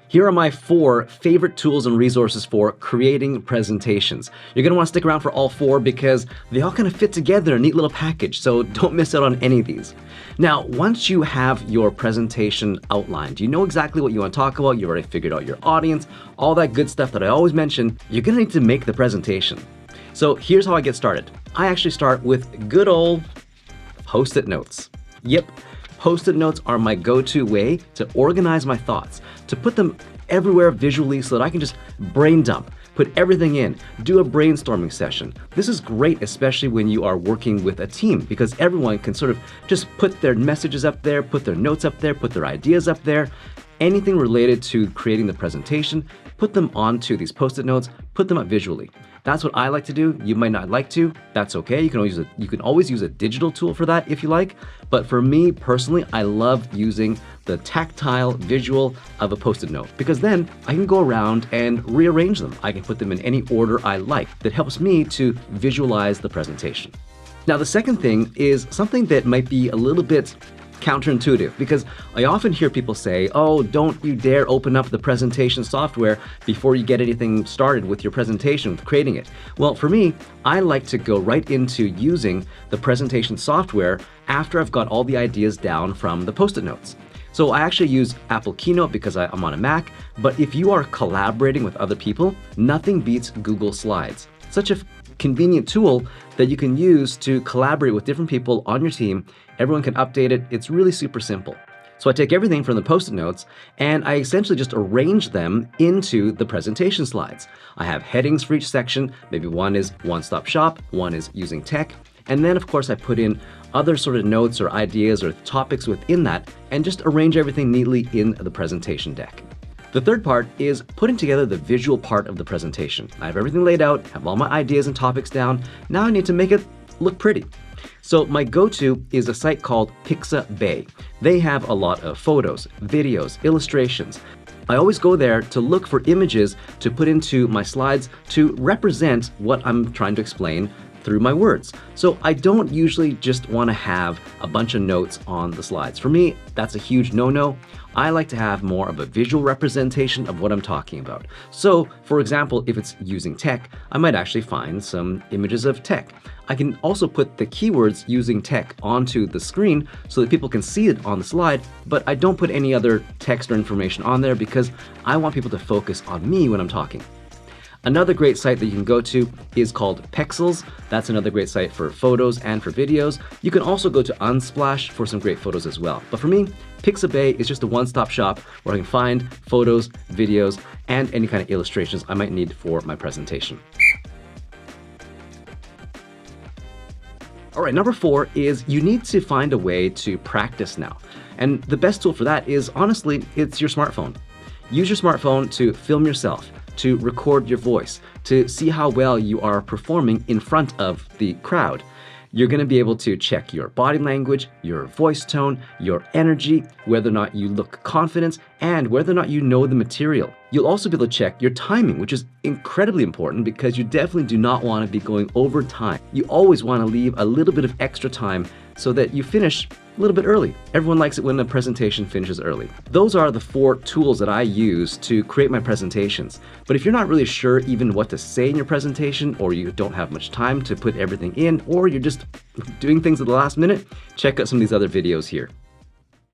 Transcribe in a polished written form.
Here are my 4 favorite tools and resources for creating presentations. You're going to want to stick around for all 4 because they all kind of fit together in a neat little package, so don't miss out on any of these. Now, once you have your presentation outlined, you know exactly what you want to talk about, you already figured out your audience, all that good stuff that I always mention, you're going to need to make the presentation. So here's how I get started. I actually start with good old Post-it notes. Yep. Post-it notes are my go-to way to organize my thoughts, to put them everywhere visually so that I can just brain dump, put everything in, do a brainstorming session. This is great, especially when you are working with a team, because everyone can sort of just put their messages up there, put their notes up there, put their ideas up there. Anything related to creating the presentation, put them onto these Post-it notes, put them up visually. That's what I like to do. You might not like to. That's okay. You can always use a digital tool for that if you like. But for me personally, I love using the tactile visual of a Post-it note because then I can go around and rearrange them. I can put them in any order I like. That helps me to visualize the presentation. Now, the second thing is something that might be a little bit counterintuitive because I often hear people say, oh, don't you dare open up the presentation software before you get anything started with your presentation, with creating it. Well, for me, I like to go right into using the presentation software after I've got all the ideas down from the Post-it notes. So I actually use Apple Keynote because I'm on a Mac, but if you are collaborating with other people, nothing beats Google Slides. Such a convenient tool that you can use to collaborate with different people on your team. Everyone can update it. It's really super simple. So I take everything from the Post-it notes and I essentially just arrange them into the presentation slides. I have headings for each section. Maybe one is one-stop shop, one is using tech. And then of course I put in other sort of notes or ideas or topics within that and just arrange everything neatly in the presentation deck. The third part is putting together the visual part of the presentation. I have everything laid out, have all my ideas and topics down. Now I need to make it look pretty. So my go-to is a site called Pixabay. They have a lot of photos, videos, illustrations. I always go there to look for images to put into my slides to represent what I'm trying to explain through my words. So I don't usually just want to have a bunch of notes on the slides. For me, that's a huge no-no. I like to have more of a visual representation of what I'm talking about. So, for example, if it's using tech, I might actually find some images of tech. I can also put the keywords using tech onto the screen so that people can see it on the slide, but I don't put any other text or information on there because I want people to focus on me when I'm talking. Another great site that you can go to is called Pexels. That's another great site for photos and for videos. You can also go to Unsplash for some great photos as well. But for me, Pixabay is just a one-stop shop where I can find photos, videos, and any kind of illustrations I might need for my presentation. All right, number 4 is you need to find a way to practice now. And the best tool for that is, honestly, it's your smartphone. Use your smartphone to film yourself, to record your voice, to see how well you are performing in front of the crowd. You're going to be able to check your body language, your voice tone, your energy, whether or not you look confident, and whether or not you know the material. You'll also be able to check your timing, which is incredibly important because you definitely do not want to be going over time. You always want to leave a little bit of extra time so that you finish a little bit early. Everyone likes it when the presentation finishes early. Those are the 4 tools that I use to create my presentations. But if you're not really sure even what to say in your presentation, or you don't have much time to put everything in, or you're just doing things at the last minute, check out some of these other videos here.